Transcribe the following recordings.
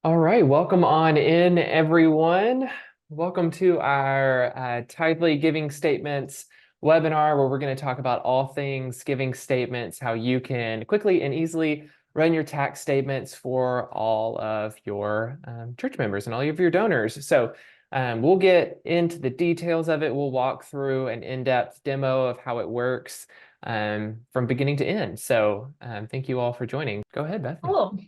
All right, welcome on in, everyone. Welcome to our Tithely Giving Statements webinar, where we're going to talk about all things giving statements, how you can quickly and easily run your tax statements for all of your church members and all of your donors. So we'll get into the details of it. We'll walk through an in-depth demo of how it works from beginning to end. So thank you all for joining. Go ahead, Bethany. Cool.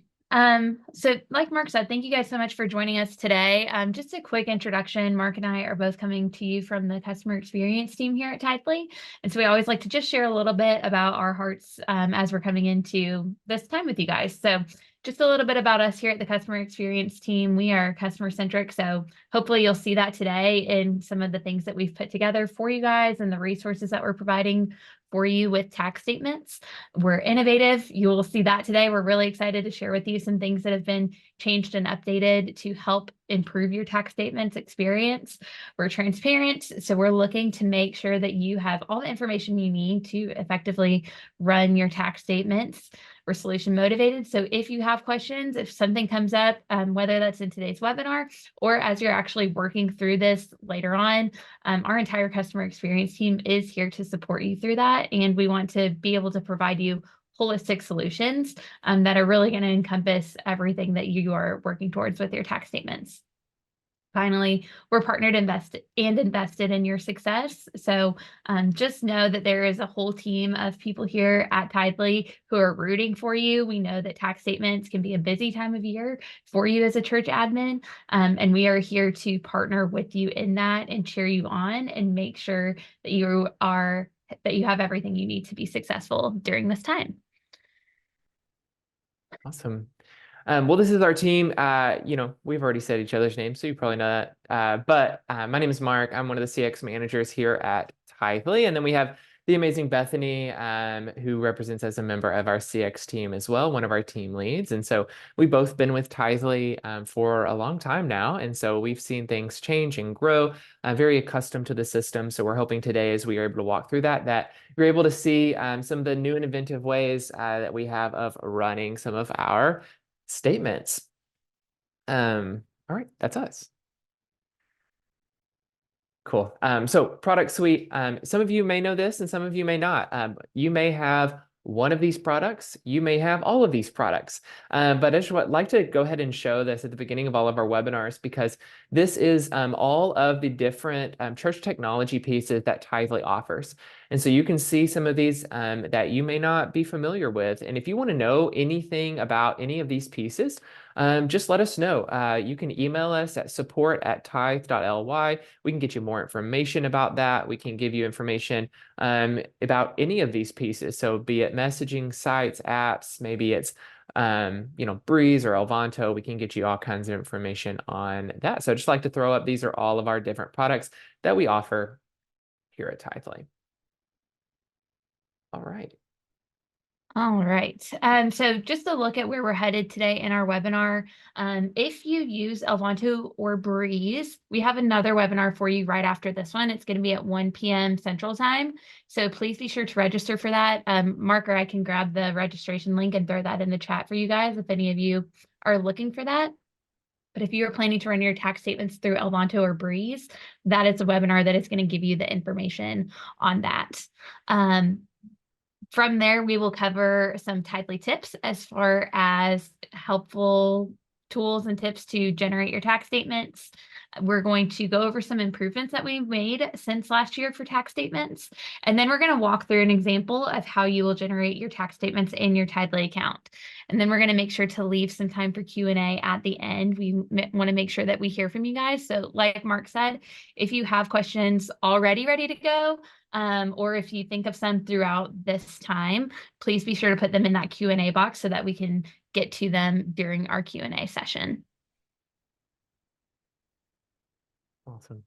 So like Mark said, thank you guys so much for joining us today. Just a quick introduction. Mark and I are both coming to you from the customer experience team here at Tithely. And so we always like to just share a little bit about our hearts as we're coming into this time with you guys. So just a little bit about us here at the customer experience team. We are customer centric. So hopefully you'll see that today in some of the things that we've put together for you guys and the resources that we're providing for you with tax statements. We're innovative. You will see that today. We're really excited to share with you some things that have been changed and updated to help improve your tax statements experience. We're transparent, so we're looking to make sure that you have all the information you need to effectively run your tax statements. We're solution motivated, so if you have questions, if something comes up, whether that's in today's webinar or as you're actually working through this later on, our entire customer experience team is here to support you through that, and we want to be able to provide you holistic solutions that are really going to encompass everything that you are working towards with your tax statements. Finally, we're partnered invested in your success. So just know that there is a whole team of people here at Tithely who are rooting for you. We know that tax statements can be a busy time of year for you as a church admin. And we are here to partner with you in that and cheer you on and make sure that you have everything you need to be successful during this time. Awesome. Well, this is our team. We've already said each other's names, so you probably know that. But my name is Mark. I'm one of the CX managers here at Tithely. And then we have the amazing Bethany, who represents as a member of our CX team as well, one of our team leads. And so we've both been with Tithely for a long time now. And so we've seen things change and grow, very accustomed to the system. So we're hoping today, as we are able to walk through that you're able to see some of the new and inventive ways that we have of running some of our statements. All right, that's us. Cool. So product suite, some of you may know this and some of you may not. You may have one of these products, you may have all of these products. But I just would like to go ahead and show this at the beginning of all of our webinars, because this is all of the different church technology pieces that Tithely offers. And so you can see some of these that you may not be familiar with. And if you want to know anything about any of these pieces, just let us know. You can email us at support@tithe.ly. We can get you more information about that. We can give you information about any of these pieces. So be it messaging sites, apps, maybe it's Breeze or Elvanto, we can get you all kinds of information on that. So I'd just like to throw up, these are all of our different products that we offer here at Tithely. All right. All right. So just to look at where we're headed today in our webinar, if you use Elvanto or Breeze, we have another webinar for you right after this one. It's going to be at 1 p.m. Central Time. So please be sure to register for that. Mark or I can grab the registration link and throw that in the chat for you guys if any of you are looking for that. But if you are planning to run your tax statements through Elvanto or Breeze, that is a webinar that is going to give you the information on that. From there, we will cover some Tithely tips as far as helpful tools and tips to generate your tax statements. We're going to go over some improvements that we've made since last year for tax statements. And then we're going to walk through an example of how you will generate your tax statements in your Tithely account. And then we're going to make sure to leave some time for Q&A at the end. We want to make sure that we hear from you guys. So like Mark said, if you have questions already ready to go, or if you think of some throughout this time, please be sure to put them in that Q&A box so that we can get to them during our Q&A session. Awesome.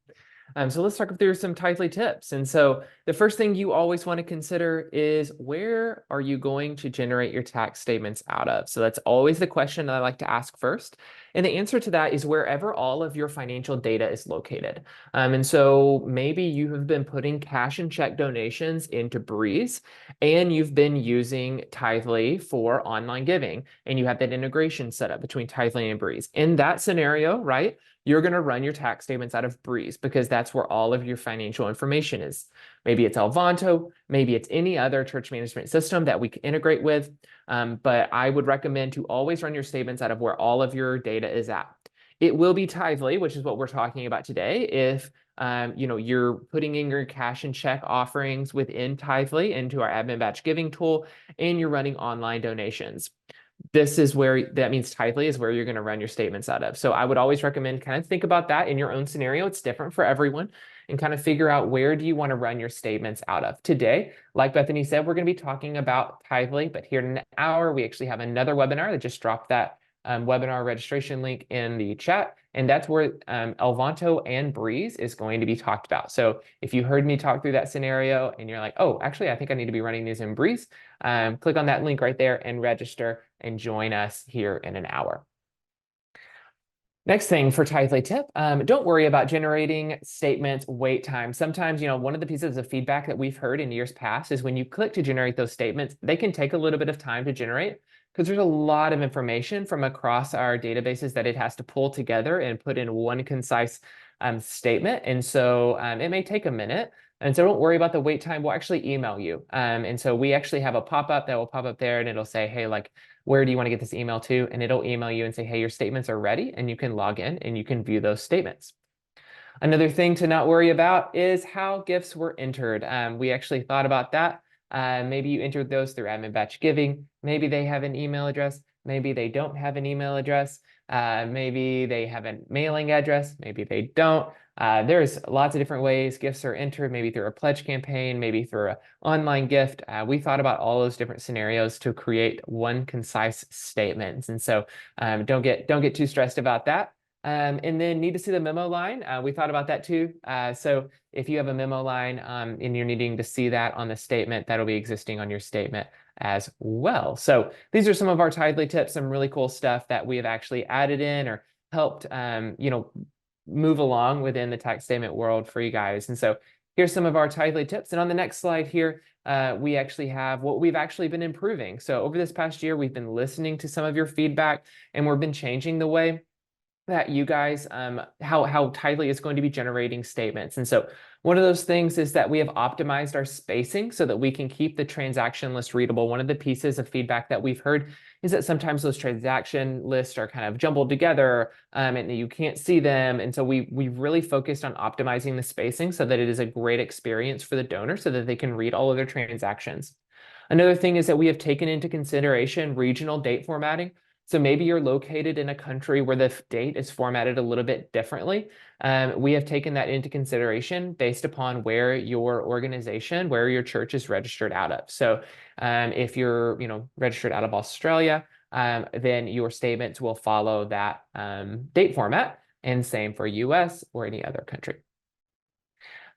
So let's talk through some Tithely tips. And so the first thing you always want to consider is, where are you going to generate your tax statements out of? So that's always the question that I like to ask first. And the answer to that is wherever all of your financial data is located. And so maybe you have been putting cash and check donations into Breeze, and you've been using Tithely for online giving, and you have that integration set up between Tithely and Breeze. In that scenario, right, you're going to run your tax statements out of Breeze because that's where all of your financial information is. Maybe it's Alvanto, maybe it's any other church management system that we can integrate with. But I would recommend to always run your statements out of where all of your data is at. It will be Tithely, which is what we're talking about today, if you're putting in your cash and check offerings within Tithely into our admin batch giving tool, and you're running online donations. This is where that means Tithely is where you're going to run your statements out of. So I would always recommend kind of think about that in your own scenario. It's different for everyone, and kind of figure out, where do you want to run your statements out of. Today, like Bethany said, we're going to be talking about Tithely, but here in an hour, we actually have another webinar that just dropped that webinar registration link in the chat. And that's where Alvanto and Breeze is going to be talked about. So if you heard me talk through that scenario and you're like, oh, actually, I think I need to be running these in Breeze, click on that link right there and register and join us here in an hour. Next thing for Tithely tip, don't worry about generating statements wait time. Sometimes, one of the pieces of feedback that we've heard in years past is when you click to generate those statements, they can take a little bit of time to generate because there's a lot of information from across our databases that it has to pull together and put in one concise statement. And so it may take a minute. And so don't worry about the wait time. We'll actually email you. And so we actually have a pop-up that will pop up there, and it'll say, hey, like, where do you want to get this email to? And it'll email you and say, hey, your statements are ready, and you can log in and you can view those statements. Another thing to not worry about is how gifts were entered. We actually thought about that. Maybe you entered those through admin batch giving. Maybe they have an email address. Maybe they don't have an email address. Maybe they have a mailing address. Maybe they don't. There's lots of different ways gifts are entered, maybe through a pledge campaign, maybe through an online gift. We thought about all those different scenarios to create one concise statement. And so don't get too stressed about that. And then need to see the memo line. We thought about that too. So if you have a memo line and you're needing to see that on the statement, that'll be existing on your statement as well. So these are some of our Tithely tips, some really cool stuff that we have actually added in or helped, move along within the tax statement world for you guys. And so here's some of our Tithely tips. And on the next slide here, we actually have what we've actually been improving. So over this past year, we've been listening to some of your feedback, and we've been changing the way that you guys, how Tithely is going to be generating statements. And so one of those things is that we have optimized our spacing so that we can keep the transaction list readable. One of the pieces of feedback that we've heard is that sometimes those transaction lists are kind of jumbled together and you can't see them. And so we've really focused on optimizing the spacing so that it is a great experience for the donor so that they can read all of their transactions. Another thing is that we have taken into consideration regional date formatting. So maybe you're located in a country where the date is formatted a little bit differently. We have taken that into consideration based upon where your organization, where your church is registered out of. So if you're registered out of Australia, then your statements will follow that date format, and same for US or any other country.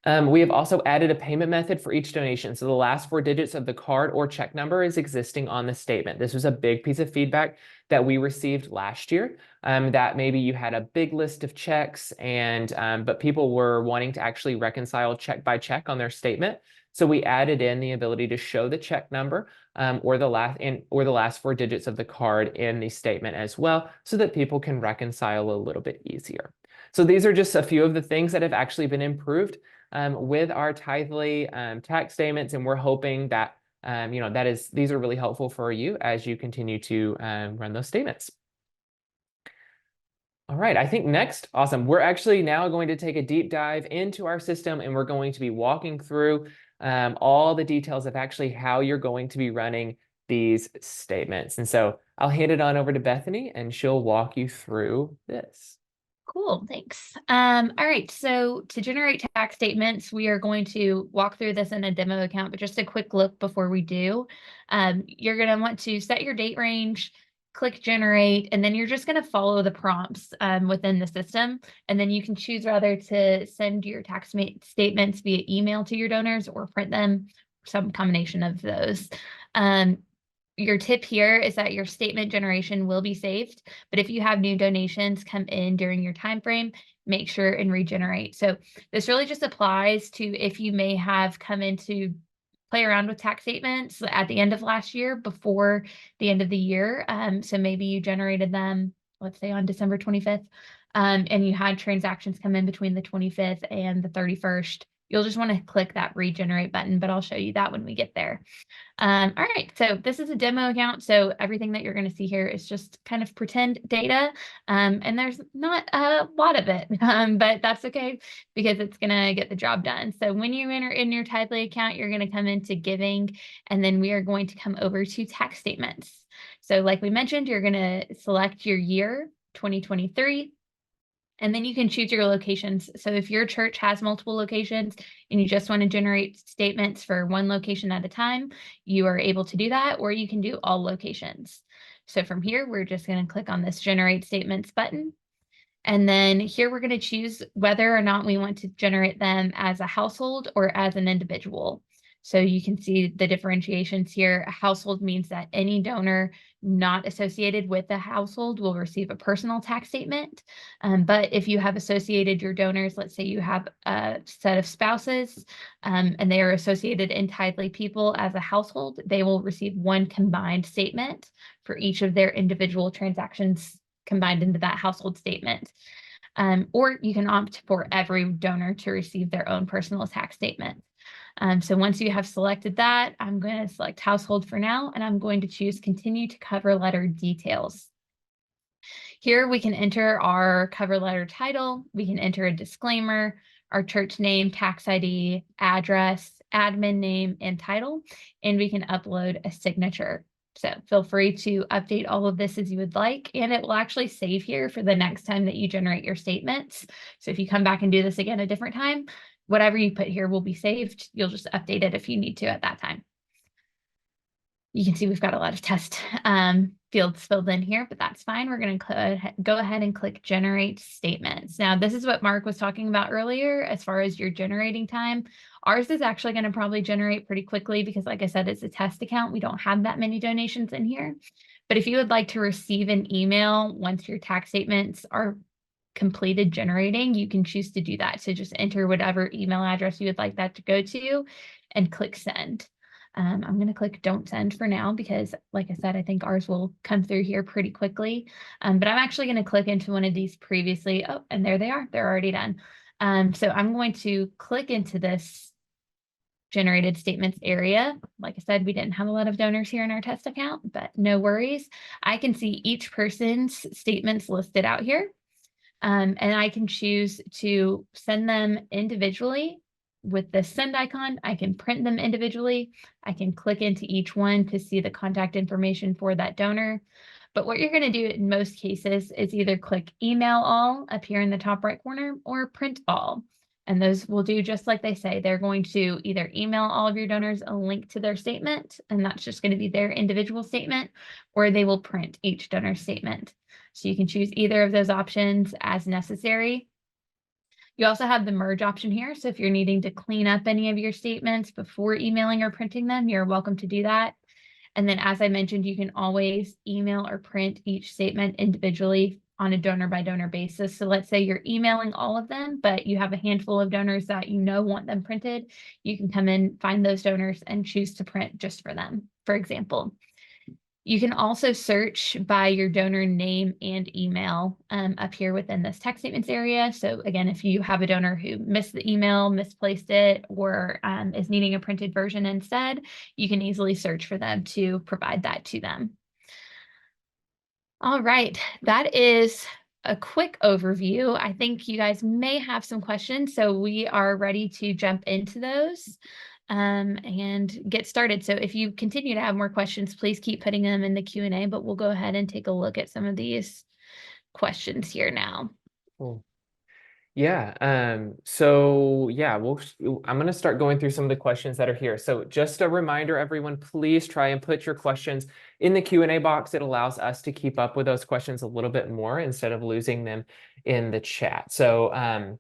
We have also added a payment method for each donation. So the last 4 digits of the card or check number is existing on the statement. This was a big piece of feedback that we received last year, that maybe you had a big list of checks, and but people were wanting to actually reconcile check by check on their statement. So we added in the ability to show the check number or the last 4 digits of the card in the statement as well, so that people can reconcile a little bit easier. So these are just a few of the things that have actually been improved with our Tithely tax statements, and we're hoping that these are really helpful for you as you continue to run those statements. All right, I think next, awesome. We're actually now going to take a deep dive into our system, and we're going to be walking through all the details of actually how you're going to be running these statements. And so I'll hand it on over to Bethany, and she'll walk you through this. Cool, thanks. All right, so to generate tax statements, we are going to walk through this in a demo account, but just a quick look before we do. You're going to want to set your date range. click generate, and then you're just going to follow the prompts within the system. And then you can choose rather to send your tax statements via email to your donors or print them, some combination of those. Your tip here is that your statement generation will be saved, but if you have new donations come in during your time frame, make sure and regenerate. So this really just applies to if you may have come in to play around with tax statements at the end of last year before the end of the year. So maybe you generated them, let's say on December 25th, and you had transactions come in between the 25th and the 31st. You'll just want to click that regenerate button, but I'll show you that when we get there. All right, so this is a demo account. So everything that you're going to see here is just kind of pretend data. And there's not a lot of it, but that's okay because it's going to get the job done. So when you enter in your Tithely account, you're going to come into giving, and then we are going to come over to tax statements. So like we mentioned, you're going to select your year, 2023. And then you can choose your locations. So if your church has multiple locations and you just want to generate statements for one location at a time, you are able to do that, or you can do all locations. So from here, we're just going to click on this generate statements button. And then here we're going to choose whether or not we want to generate them as a household or as an individual. So you can see the differentiations here. A household means that any donor not associated with the household will receive a personal tax statement. But if you have associated your donors, let's say you have a set of spouses and they are associated in Tithely people as a household, they will receive one combined statement for each of their individual transactions combined into that household statement. Or you can opt for every donor to receive their own personal tax statement. So once you have selected that, I'm going to select household for now, and I'm going to choose continue to cover letter details. Here we can enter our cover letter title, we can enter a disclaimer, our church name, tax ID, address, admin name, and title, and we can upload a signature. So feel free to update all of this as you would like, and it will actually save here for the next time that you generate your statements. So if you come back and do this again a different time, whatever you put here will be saved. You'll just update it if you need to at that time. You can see we've got a lot of test fields filled in here, but that's fine. We're going to go ahead and click generate statements. Now, this is what Mark was talking about earlier as far as your generating time. Ours is actually going to probably generate pretty quickly because, like I said, it's a test account. We don't have that many donations in here. But if you would like to receive an email once your tax statements are completed generating, you can choose to do that. So just enter whatever email address you would like that to go to and click send. I'm going to click don't send for now because, like I said, I think ours will come through here pretty quickly. But I'm actually going to click into one of these previously. Oh, and there they are. They're already done. So I'm going to click into this generated statements area. Like I said, we didn't have a lot of donors here in our test account, but no worries. I can see each person's statements listed out here. And I can choose to send them individually with the send icon. I can print them individually. I can click into each one to see the contact information for that donor. But what you're going to do in most cases is either click email all up here in the top right corner or print all. And those will do just like they say. They're going to either email all of your donors a link to their statement, and that's just going to be their individual statement, or they will print each donor statement. So you can choose either of those options as necessary. You also have the merge option here. So if you're needing to clean up any of your statements before emailing or printing them, you're welcome to do that. And then, as I mentioned, you can always email or print each statement individually on a donor by donor basis. So let's say you're emailing all of them, but you have a handful of donors that you know want them printed. You can come in, find those donors, and choose to print just for them, for example. You can also search by your donor name and email up here within this text statements area. So again, if you have a donor who missed the email, misplaced it, or is needing a printed version instead, you can easily search for them to provide that to them. All right, that is a quick overview. I think you guys may have some questions, so we are ready to jump into those. And get started. So if you continue to have more questions, please keep putting them in the Q&A, but we'll go ahead and take a look at some of these questions here now. Cool. Yeah. So yeah, I'm going to start going through some of the questions that are here. So just a reminder, everyone, please try and put your questions in the Q&A box. It allows us to keep up with those questions a little bit more instead of losing them in the chat. So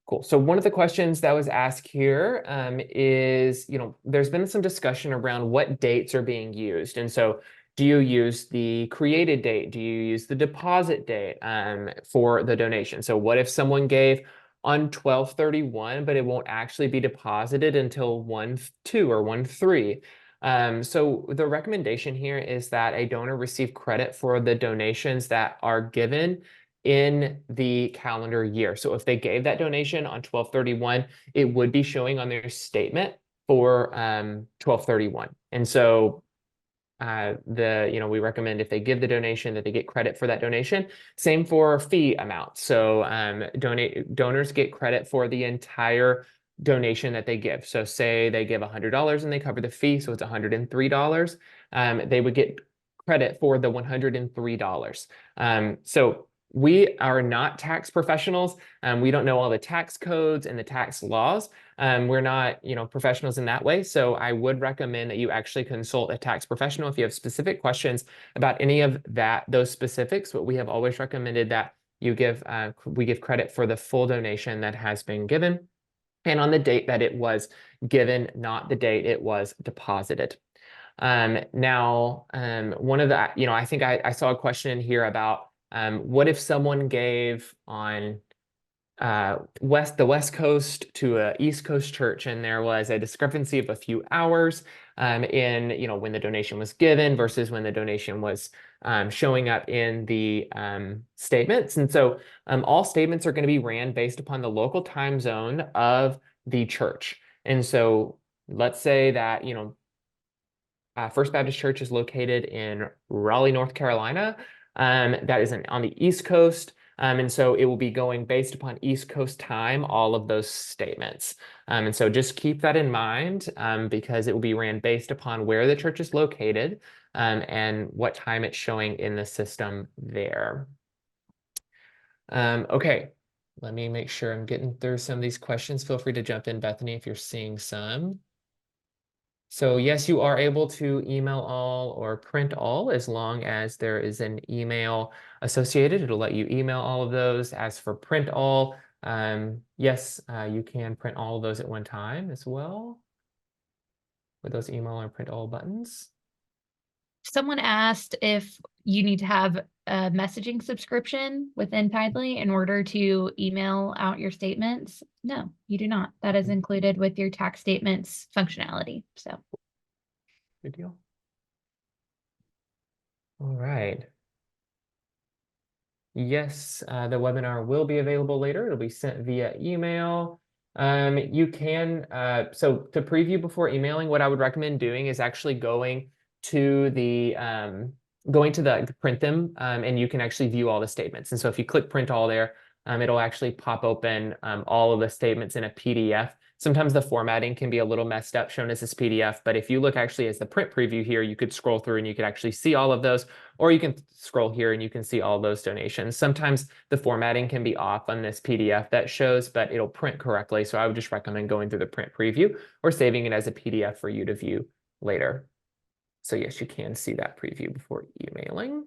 cool. So one of the questions that was asked here is, there's been some discussion around what dates are being used. And so do you use the created date? Do you use the deposit date for the donation? So what if someone gave on 12/31, but it won't actually be deposited until 1/2 or 1/3? So the recommendation here is that a donor receive credit for the donations that are given in the calendar year. So if they gave that donation on 12/31, it would be showing on their statement for 12/31. And so we recommend if they give the donation that they get credit for that donation. Same for fee amount. So donors get credit for the entire donation that they give. So say they give $100 and they cover the fee, so it's $103. They would get credit for the $103. So we are not tax professionals. We don't know all the tax codes and the tax laws. We're not, professionals in that way. So I would recommend that you actually consult a tax professional if you have specific questions about any of those specifics. But we have always recommended that we give credit for the full donation that has been given and on the date that it was given, not the date it was deposited. Now, one of the, I think I saw a question in here about what if someone gave on the West Coast to a East Coast church, and there was a discrepancy of a few hours in when the donation was given versus when the donation was showing up in the statements. And so all statements are going to be ran based upon the local time zone of the church. And so let's say that First Baptist Church is located in Raleigh, North Carolina. That is on the East Coast. And so it will be going based upon East Coast time, all of those statements. And so just keep that in mind because it will be ran based upon where the church is located and what time it's showing in the system there. Okay, let me make sure I'm getting through some of these questions. Feel free to jump in, Bethany, if you're seeing some. So yes, you are able to email all or print all as long as there is an email associated. It'll let you email all of those. As for print all, yes, you can print all of those at one time as well with those email or print all buttons. Someone asked if you need to have a messaging subscription within Tithely in order to email out your statements. No, you do not. That is included with your tax statements functionality. So good deal. All right. Yes, the webinar will be available later. It'll be sent via email. You can, so to preview before emailing, what I would recommend doing is actually going to the print them, and you can actually view all the statements. And so if you click print all there, it'll actually pop open all of the statements in a PDF. Sometimes the formatting can be a little messed up shown as this PDF, but if you look actually as the print preview here, you could scroll through and you could actually see all of those, or you can scroll here and you can see all those donations. Sometimes the formatting can be off on this PDF that shows, but it'll print correctly. So I would just recommend going through the print preview or saving it as a PDF for you to view later. So yes, you can see that preview before emailing.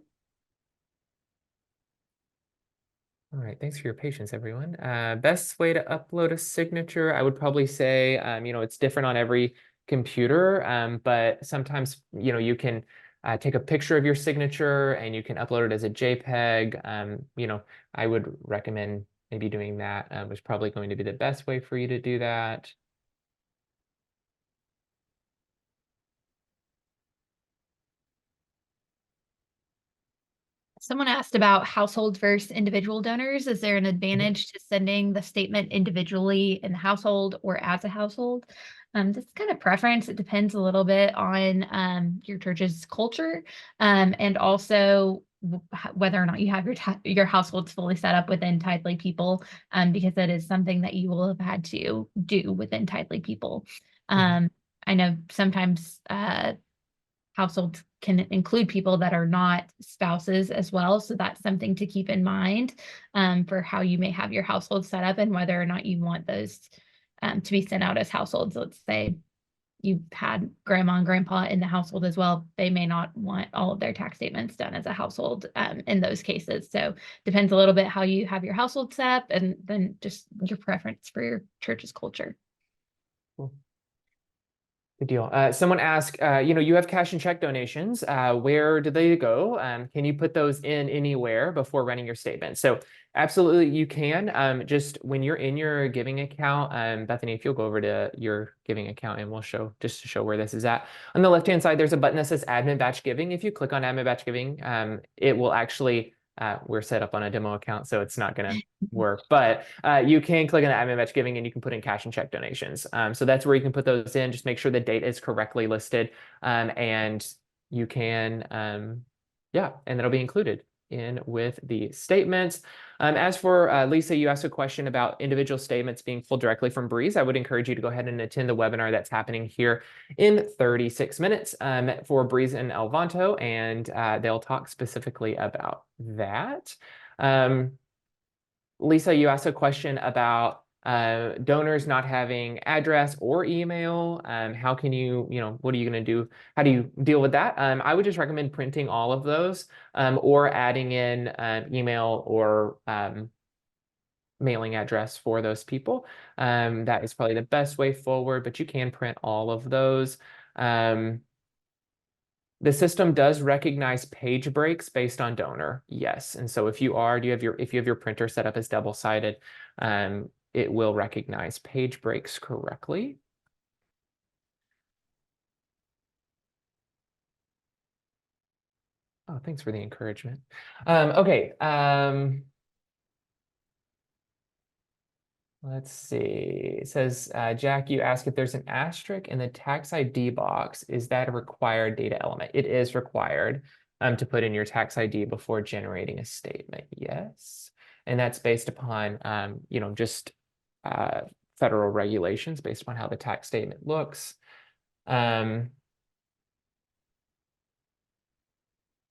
All right, thanks for your patience, everyone. Best way to upload a signature, I would probably say, it's different on every computer, but sometimes, you can take a picture of your signature and you can upload it as a JPEG. I would recommend maybe doing that. Was probably going to be the best way for you to do that. someone asked about household versus individual donors. Is there an advantage to sending the statement individually in the household or as a household? This kind of preference. It depends a little bit on your church's culture and also whether or not you have your households fully set up within Tithely People, because that is something that you will have had to do within Tithely People. I know sometimes households can include people that are not spouses as well. So that's something to keep in mind for how you may have your household set up and whether or not you want those to be sent out as households. Let's say you've had grandma and grandpa in the household as well. They may not want all of their tax statements done as a household in those cases. So depends a little bit how you have your household set up and then just your preference for your church's culture. Cool. Good deal. Someone asked, you have cash and check donations. Where do they go? Can you put those in anywhere before running your statement? So absolutely you can. Just when you're in your giving account, Bethany, if you'll go over to your giving account and we'll show just to show where this is at. On the left-hand side, there's a button that says Admin Batch Giving. If you click on Admin Batch Giving, it will actually we're set up on a demo account, so it's not going to work, but you can click on the admin batch giving and you can put in cash and check donations. So that's where you can put those in. Just make sure the date is correctly listed, and you can, yeah, and that'll be included in with the statements. As for Lisa, you asked a question about individual statements being pulled directly from Breeze. I would encourage you to go ahead and attend the webinar that's happening here in 36 minutes for Breeze and Elvanto, and they'll talk specifically about that. Lisa, you asked a question about donors not having address or email. How can you, what are you going to do? How do you deal with that? I would just recommend printing all of those or adding in email or mailing address for those people. That is probably the best way forward, but you can print all of those. The system does recognize page breaks based on donor, yes. And so if you have your printer set up as double-sided, it will recognize page breaks correctly. Oh, thanks for the encouragement. Okay. Let's see. It says, Jack, you asked if there's an asterisk in the tax ID box. Is that a required data element? It is required to put in your tax ID before generating a statement. Yes. And that's based upon, just federal regulations based upon how the tax statement looks.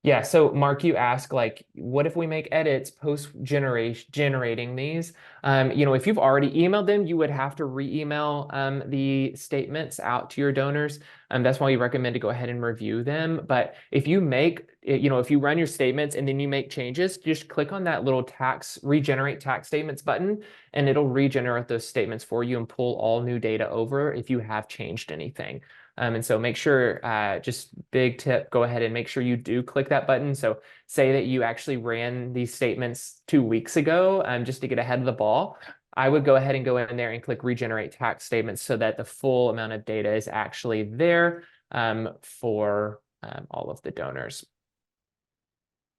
Yeah, so Mark, you ask like, what if we make edits post generating these? If you've already emailed them, you would have to re-email the statements out to your donors. That's why we recommend to go ahead and review them. But if you if you run your statements and then you make changes, just click on that little regenerate tax statements button, and it'll regenerate those statements for you and pull all new data over if you have changed anything. And so make sure, just big tip, go ahead and make sure you do click that button. So say that you actually ran these statements 2 weeks ago, just to get ahead of the ball. I would go ahead and go in there and click regenerate tax statements so that the full amount of data is actually there for all of the donors.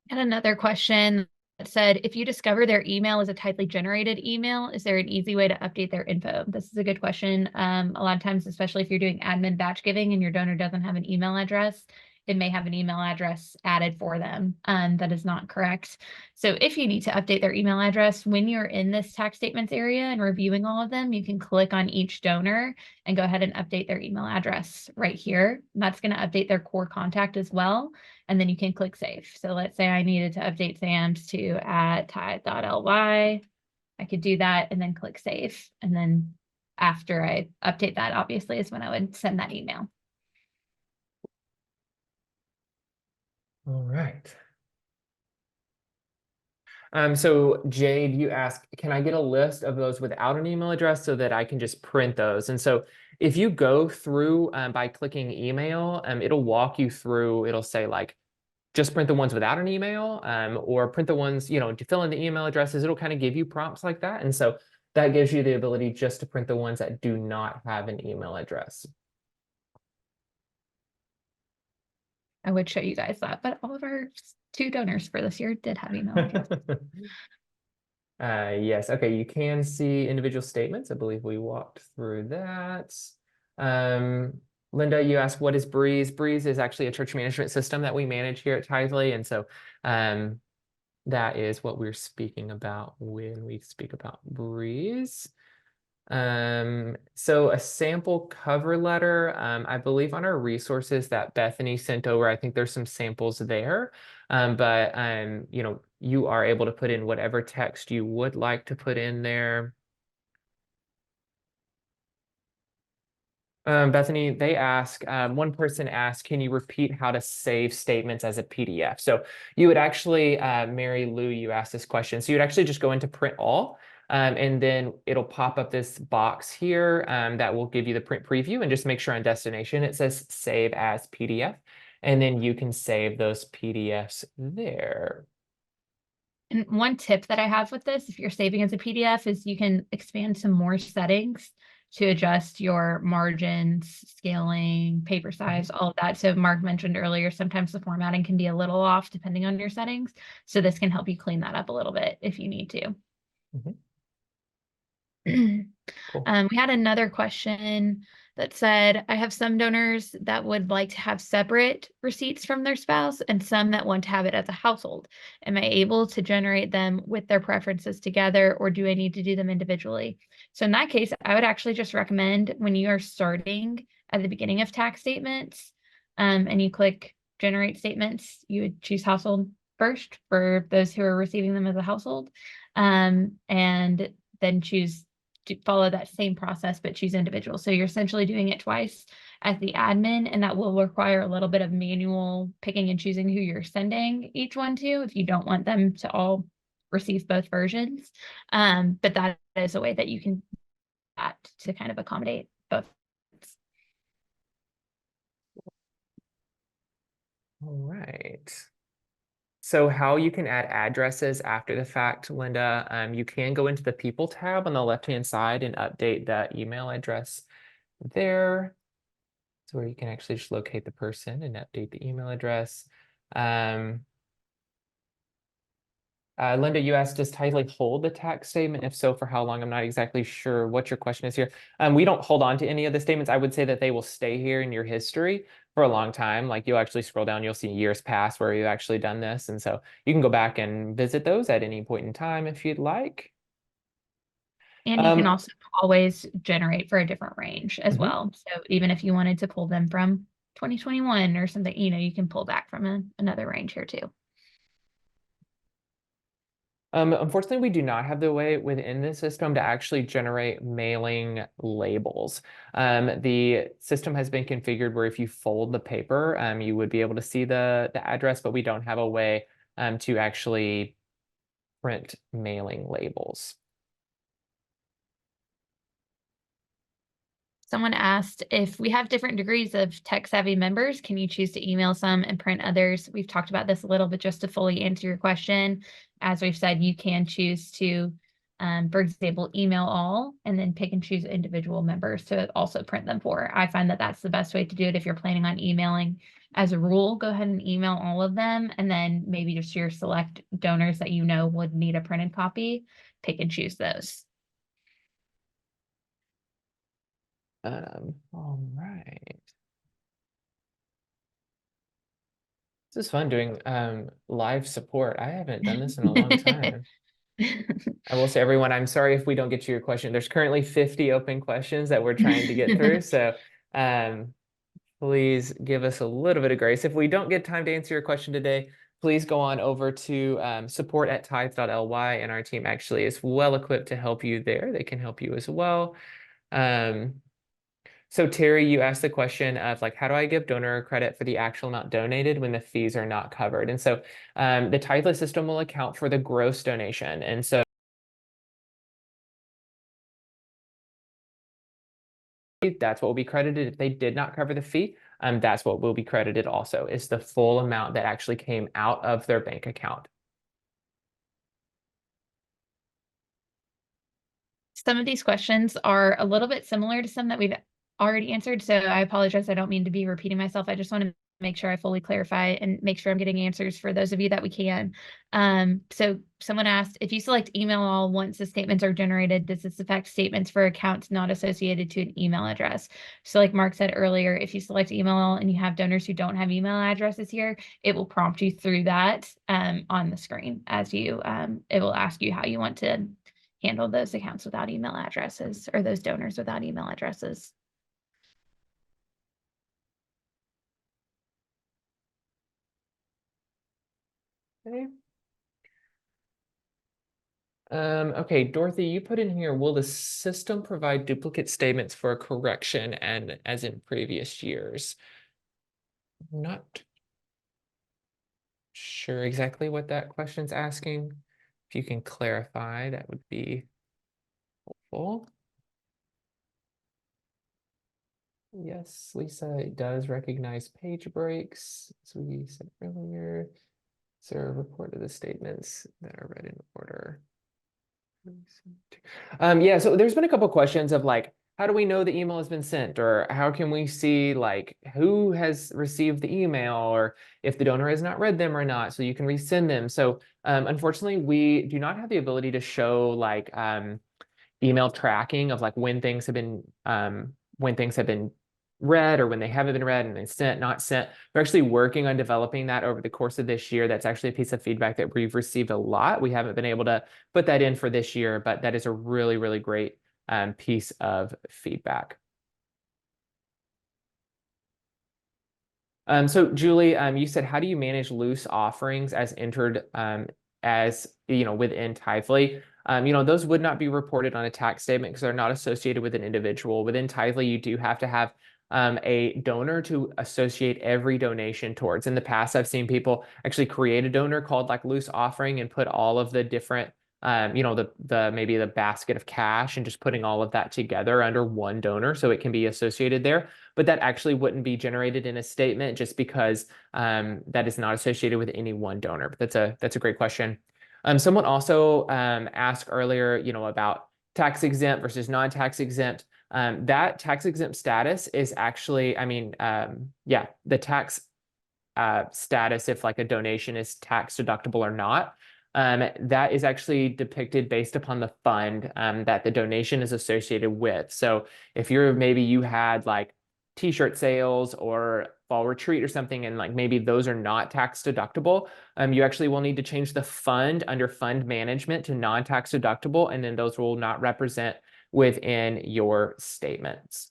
And another question that said, if you discover their email is a Tithely generated email, is there an easy way to update their info? This is a good question. A lot of times, especially if you're doing admin batch giving and your donor doesn't have an email address, it may have an email address added for them. That is not correct. So if you need to update their email address, when you're in this tax statements area and reviewing all of them, you can click on each donor and go ahead and update their email address right here. And that's going to update their core contact as well. And then you can click save. So let's say I needed to update Sam's to @tithe.ly. I could do that and then click save. And then after I update that, obviously, is when I would send that email. All right. So Jade, you ask, can I get a list of those without an email address so that I can just print those? And so if you go through by clicking email, it'll walk you through, it'll say like, just print the ones without an email, or print the ones, to fill in the email addresses. It'll kind of give you prompts like that. And so that gives you the ability just to print the ones that do not have an email address. I would show you guys that, but all of our 2 donors for this year did have email addresses. Yes. Okay. You can see individual statements. I believe we walked through that. Linda, you asked, what is Breeze? Breeze is actually a church management system that we manage here at Tithely. And so that is what we're speaking about when we speak about Breeze. So a sample cover letter, I believe on our resources that Bethany sent over, I think there's some samples there. But you are able to put in whatever text you would like to put in there. Bethany, one person asked, can you repeat how to save statements as a PDF? So you would actually, Mary Lou, you asked this question. So you'd actually just go into print all, and then it'll pop up this box here that will give you the print preview, and just make sure on destination it says save as PDF. And then you can save those PDFs there. And one tip that I have with this, if you're saving as a PDF, is you can expand some more settings to adjust your margins, scaling, paper size, all of that. So Mark mentioned earlier, sometimes the formatting can be a little off depending on your settings. So this can help you clean that up a little bit if you need to. Mhm. Cool. We had another question that said, I have some donors that would like to have separate receipts from their spouse and some that want to have it as a household. Am I able to generate them with their preferences together, or do I need to do them individually? So in that case, I would actually just recommend when you are starting at the beginning of tax statements, and you click generate statements, you would choose household first for those who are receiving them as a household, and then choose to follow that same process, but choose individual. So you're essentially doing it twice as the admin, and that will require a little bit of manual picking and choosing who you're sending each one to if you don't want them to all receive both versions. But that is a way that you can do that to kind of accommodate both. All right. So how you can add addresses after the fact, Linda, you can go into the People tab on the left-hand side and update that email address there. So where you can actually just locate the person and update the email address. Linda, you asked, does Tithely hold the tax statement? If so, for how long? I'm not exactly sure what your question is here. We don't hold on to any of the statements. I would say that they will stay here in your history for a long time. Like you'll actually scroll down, you'll see years past where you've actually done this. And so you can go back and visit those at any point in time if you'd like. And you can also always generate for a different range as well. So even if you wanted to pull them from 2021 or something, you can pull back from another range here too. Unfortunately, we do not have the way within the system to actually generate mailing labels. The system has been configured where if you fold the paper, you would be able to see the address, but we don't have a way to actually print mailing labels. Someone asked, if we have different degrees of tech-savvy members, can you choose to email some and print others? We've talked about this a little bit just to fully answer your question. As we've said, you can choose to, for example, email all and then pick and choose individual members to also print them for. I find that that's the best way to do it if you're planning on emailing. As a rule, go ahead and email all of them, and then maybe just your select donors that you know would need a printed copy, pick and choose those. All right. This is fun doing live support. I haven't done this in a long time. I will say, everyone, I'm sorry if we don't get to your question. There's currently 50 open questions that we're trying to get through. So please give us a little bit of grace. If we don't get time to answer your question today, please go on over to support@tithe.ly, and our team actually is well equipped to help you there. They can help you as well. So Terry, you asked the question of like, how do I give donor credit for the actual amount donated when the fees are not covered? And so the Tithely system will account for the gross donation. And so that's what will be credited. If they did not cover the fee, that's what will be credited also, is the full amount that actually came out of their bank account. Some of these questions are a little bit similar to some that we've already answered, so I apologize. I don't mean to be repeating myself. I just want to make sure I fully clarify and make sure I'm getting answers for those of you that we can. So someone asked, if you select email all once the statements are generated, does this affect statements for accounts not associated to an email address? So like Mark said earlier, if you select email all and you have donors who don't have email addresses here, it will prompt you through that on the screen as you, it will ask you how you want to handle those accounts without email addresses, or those donors without email addresses. Okay. Okay, Dorothy, you put in here, will the system provide duplicate statements for a correction and as in previous years? Not sure exactly what that question's asking. If you can clarify, that would be helpful. Yes, Lisa, it does recognize page breaks, as we said earlier. So report to the statements that are read in order. Yeah, so there's been a couple questions of like, how do we know the email has been sent? Or how can we see like who has received the email or if the donor has not read them or not, so you can resend them. So unfortunately, we do not have the ability to show like email tracking of like when things have been read or when they haven't been read and they sent, not sent. We're actually working on developing that over the course of this year. That's actually a piece of feedback that we've received a lot. We haven't been able to put that in for this year, but that is a really, really great piece of feedback. So Julie, you said, how do you manage loose offerings as entered as within Tithely? Those would not be reported on a tax statement because they're not associated with an individual. Within Tithely, you do have to have a donor to associate every donation towards. In the past, I've seen people actually create a donor called like loose offering and put all of the different maybe the basket of cash and just putting all of that together under one donor so it can be associated there. But that actually wouldn't be generated in a statement just because that is not associated with any one donor. But that's a great question. Someone also asked earlier, about tax exempt versus non-tax exempt. That tax exempt status is actually, the tax status, if like a donation is tax deductible or not, that is actually depicted based upon the fund that the donation is associated with. So if you had like t-shirt sales or fall retreat or something, and like maybe those are not tax deductible, you actually will need to change the fund under fund management to non-tax deductible, and then those will not represent within your statements.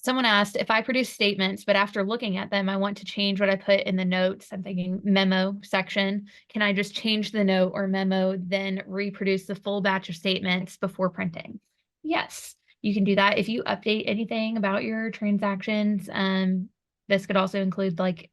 Someone asked if I produce statements, but after looking at them, I want to change what I put in the notes. I'm thinking memo section. Can I just change the note or memo, then reproduce the full batch of statements before printing? Yes, you can do that. If you update anything about your transactions, this could also include like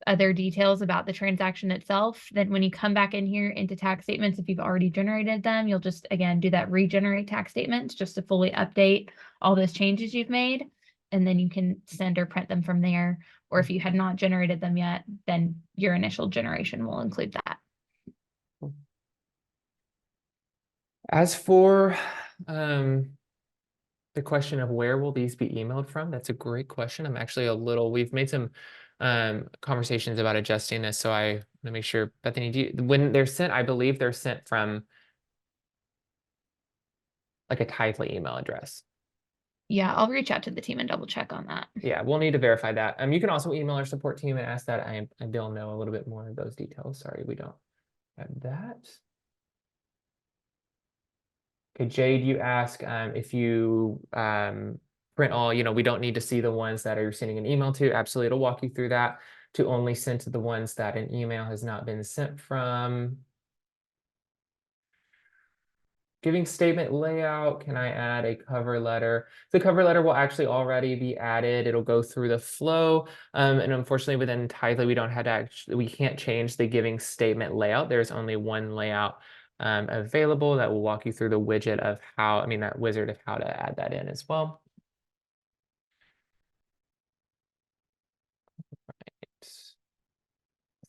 other details about the transaction itself. Then when you come back in here into tax statements, if you've already generated them, you'll just, again, do that regenerate tax statements just to fully update all those changes you've made. And then you can send or print them from there. Or if you had not generated them yet, then your initial generation will include that. As for the question of where will these be emailed from, that's a great question. We've made some conversations about adjusting this, so I want to make sure, Bethany, when they're sent, I believe they're sent from like a Tithely email address. Yeah, I'll reach out to the team and double check on that. Yeah, we'll need to verify that. You can also email our support team and ask that. They'll know a little bit more of those details. Sorry, we don't have that. Okay, Jade, you ask if you print all, we don't need to see the ones that you're sending an email to. Absolutely, it'll walk you through that to only send to the ones that an email has not been sent from. Giving statement layout, can I add a cover letter? The cover letter will actually already be added. It'll go through the flow. And unfortunately, within Tithely, we can't change the giving statement layout. There's only one layout available that will walk you through the widget of that wizard of how to add that in as well.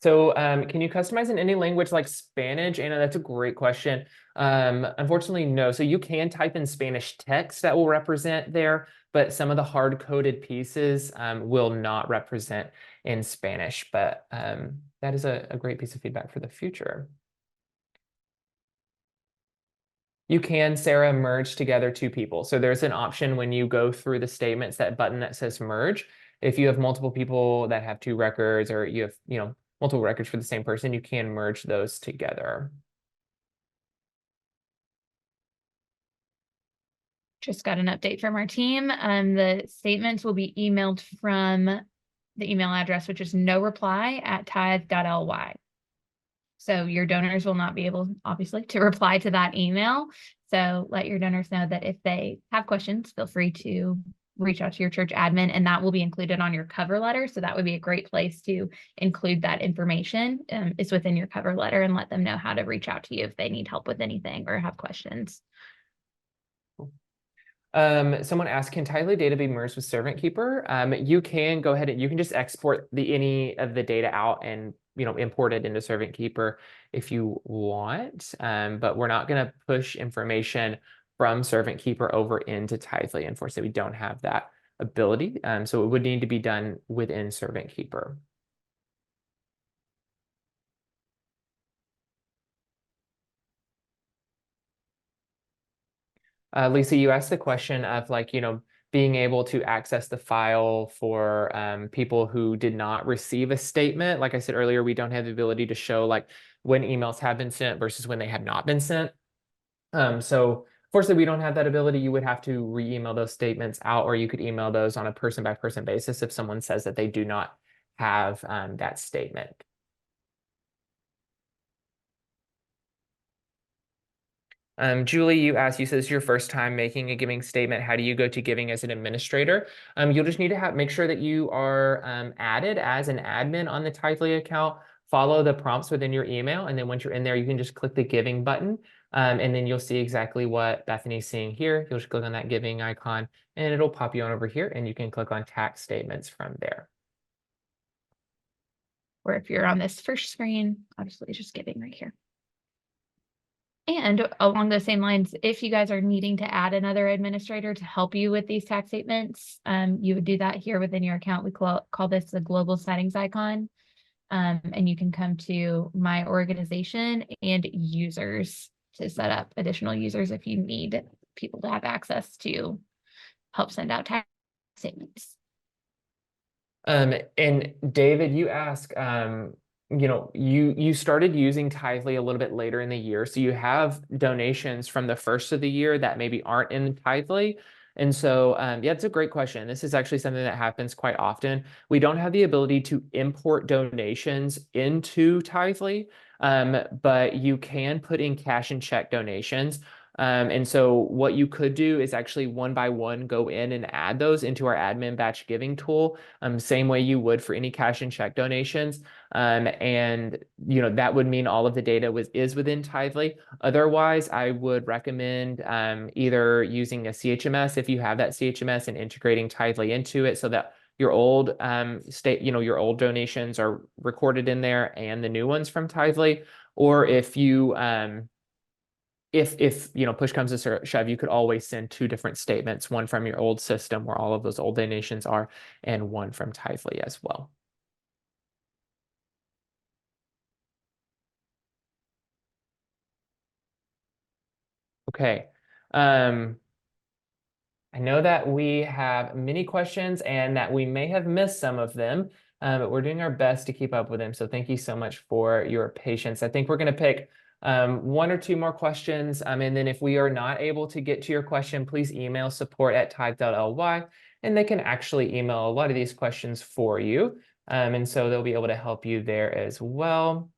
So can you customize in any language like Spanish? Anna, that's a great question. Unfortunately, no. So you can type in Spanish text that will represent there, but some of the hard-coded pieces will not represent in Spanish. But that is a great piece of feedback for the future. You can, Sarah, merge together two people. So there's an option when you go through the statements, that button that says merge. If you have multiple people that have two records, or you have, multiple records for the same person, you can merge those together. Just got an update from our team. The statements will be emailed from the email address, which is noreply@tithe.ly. So your donors will not be able, obviously, to reply to that email. So let your donors know that if they have questions, feel free to reach out to your church admin, and that will be included on your cover letter. So that would be a great place to include that information is within your cover letter, and let them know how to reach out to you if they need help with anything or have questions. Someone asked, can Tithely data be merged with Servant Keeper? You can go ahead and you can just export any of the data out and import it into Servant Keeper if you want. But we're not going to push information from Servant Keeper over into Tithely. Unfortunately, we don't have that ability. So it would need to be done within Servant Keeper. Lisa, you asked the question of being able to access the file for people who did not receive a statement. Like I said earlier, we don't have the ability to show when emails have been sent versus when they have not been sent. So fortunately, we don't have that ability. You would have to re-email those statements out, or you could email those on a person-by-person basis if someone says that they do not have that statement. Julie, you asked, you said this is your first time making a giving statement. How do you go to giving as an administrator? You'll just need to make sure that you are added as an admin on the Tithely account. Follow the prompts within your email, and then once you're in there, you can just click the giving button, and then you'll see exactly what Bethany's seeing here. You'll just click on that giving icon, and it'll pop you on over here, and you can click on tax statements from there. Or if you're on this first screen, obviously it's just giving right here. And along those same lines, if you guys are needing to add another administrator to help you with these tax statements, you would do that here within your account. We call this the global settings icon. And you can come to my organization and users to set up additional users if you need people to have access to help send out tax statements. And David, you ask, you started using Tithely a little bit later in the year, so you have donations from the first of the year that maybe aren't in Tithely. And so, yeah, it's a great question. This is actually something that happens quite often. We don't have the ability to import donations into Tithely, but you can put in cash and check donations. And so what you could do is actually one by one go in and add those into our admin batch giving tool, same way you would for any cash and check donations. And that would mean all of the data is within Tithely. Otherwise, I would recommend either using a CHMS if you have that CHMS and integrating Tithely into it so that your old your old donations are recorded in there and the new ones from Tithely. Or if you if push comes to shove, you could always send two different statements, one from your old system where all of those old donations are, and one from Tithely as well. Okay. I know that we have many questions and that we may have missed some of them, but we're doing our best to keep up with them. So thank you so much for your patience. I think we're going to pick one or two more questions. And then if we are not able to get to your question, please email support@tithe.ly, and they can actually email a lot of these questions for you. And so they'll be able to help you there as well.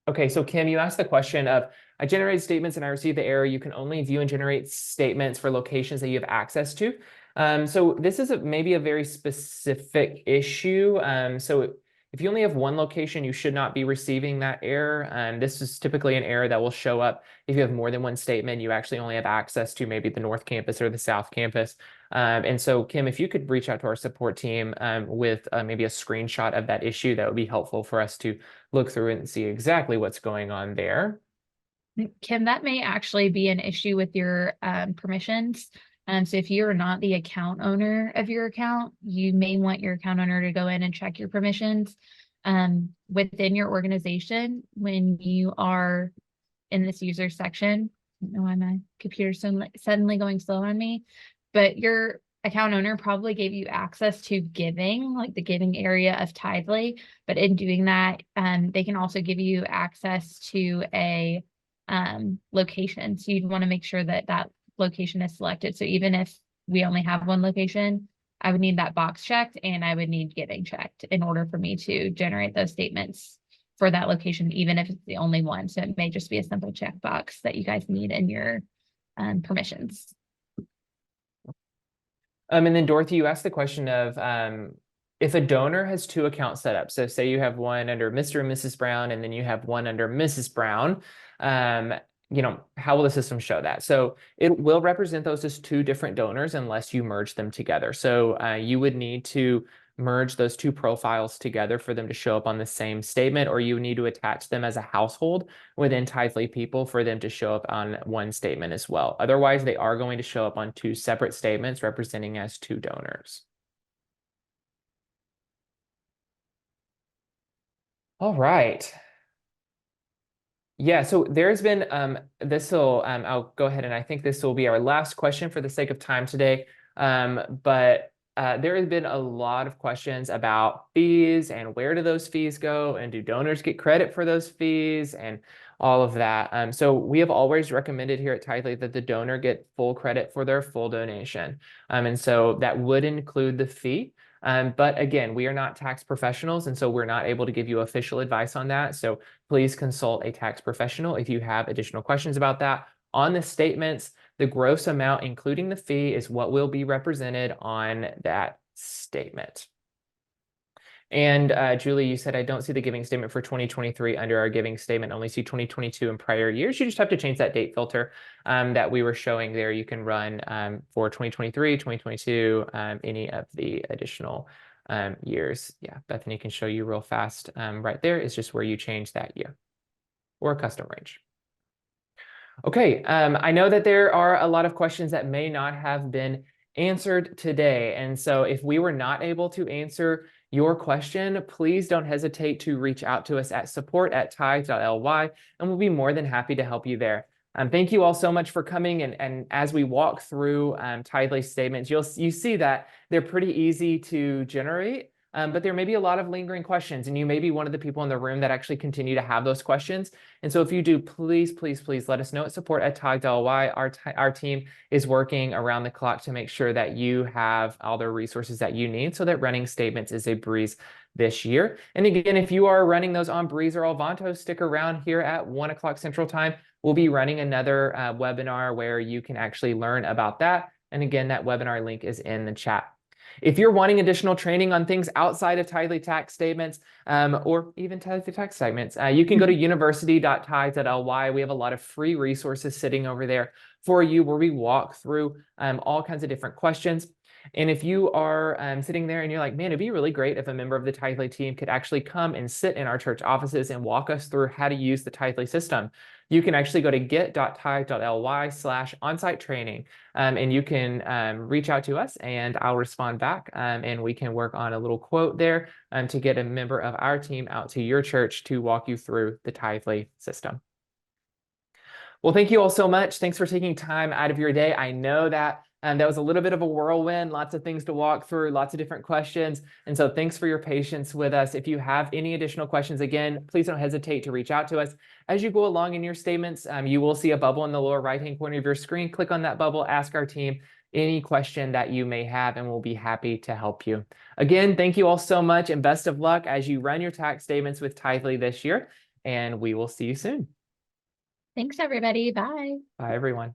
Okay, so Kim, you asked the question of, I generated statements and I received the error. You can only view and generate statements for locations that you have access to. So this is maybe a very specific issue. So if you only have one location, you should not be receiving that error. This is typically an error that will show up if you have more than one statement. You actually only have access to maybe the North Campus or the South Campus. And so, Kim, if you could reach out to our support team with maybe a screenshot of that issue, that would be helpful for us to look through and see exactly what's going on there. Kim, that may actually be an issue with your permissions. So if you're not the account owner of your account, you may want your account owner to go in and check your permissions within your organization when you are in this user section. I don't know why my computer's suddenly going slow on me, but your account owner probably gave you access to giving, like the giving area of Tithely. But in doing that, they can also give you access to a location. So you'd want to make sure that that location is selected. So even if we only have one location, I would need that box checked and I would need giving checked in order for me to generate those statements for that location, even if it's the only one. So it may just be a simple checkbox that you guys need in your permissions. And then Dorothy, you asked the question of if a donor has two accounts set up. So say you have one under Mr. and Mrs. Brown, and then you have one under Mrs. Brown. How will the system show that? So it will represent those as two different donors unless you merge them together. So you would need to merge those two profiles together for them to show up on the same statement, or you need to attach them as a household within Tithely people for them to show up on one statement as well. Otherwise, they are going to show up on two separate statements representing as two donors. All right. Yeah, so there's been I'll go ahead and I think this will be our last question for the sake of time today. But there has been a lot of questions about fees and where do those fees go and do donors get credit for those fees and all of that. So we have always recommended here at Tithely that the donor get full credit for their full donation. And so that would include the fee. But again, we are not tax professionals, and so we're not able to give you official advice on that. So please consult a tax professional if you have additional questions about that. On the statements, the gross amount, including the fee, is what will be represented on that statement. And Julie, you said, I don't see the giving statement for 2023 under our giving statement, only see 2022 and prior years. You just have to change that date filter that we were showing there. You can run for 2023, 2022, any of the additional years. Yeah, Bethany can show you real fast. Right there is just where you change that year or a custom range. Okay, I know that there are a lot of questions that may not have been answered today. And so if we were not able to answer your question, please don't hesitate to reach out to us at support@tithe.ly, and we'll be more than happy to help you there. Thank you all so much for coming. And as we walk through Tithely statements, you see that they're pretty easy to generate. But there may be a lot of lingering questions, and you may be one of the people in the room that actually continue to have those questions. And so if you do, please, please, please let us know at support@tithe.ly. Our team is working around the clock to make sure that you have all the resources that you need so that running statements is a breeze this year. And again, if you are running those on Breeze or Alvanto, stick around here at 1 o'clock Central Time. We'll be running another webinar where you can actually learn about that. And again, that webinar link is in the chat. If you're wanting additional training on things outside of Tithely tax statements or even Tithely tax segments, you can go to university.tithe.ly. We have a lot of free resources sitting over there for you where we walk through all kinds of different questions. And if you are sitting there and you're like, man, it'd be really great if a member of the Tithely team could actually come and sit in our church offices and walk us through how to use the Tithely system, you can actually go to get.tithe.ly/onsite training, and you can reach out to us and I'll respond back, and we can work on a little quote there to get a member of our team out to your church to walk you through the Tithely system. Well, thank you all so much. Thanks for taking time out of your day. I know that that was a little bit of a whirlwind, lots of things to walk through, lots of different questions. And so thanks for your patience with us. If you have any additional questions, again, please don't hesitate to reach out to us. As you go along in your statements, you will see a bubble in the lower right-hand corner of your screen. Click on that bubble, ask our team any question that you may have, and we'll be happy to help you. Again, thank you all so much, and best of luck as you run your tax statements with Tithely this year, and we will see you soon. Thanks, everybody. Bye. Bye, everyone.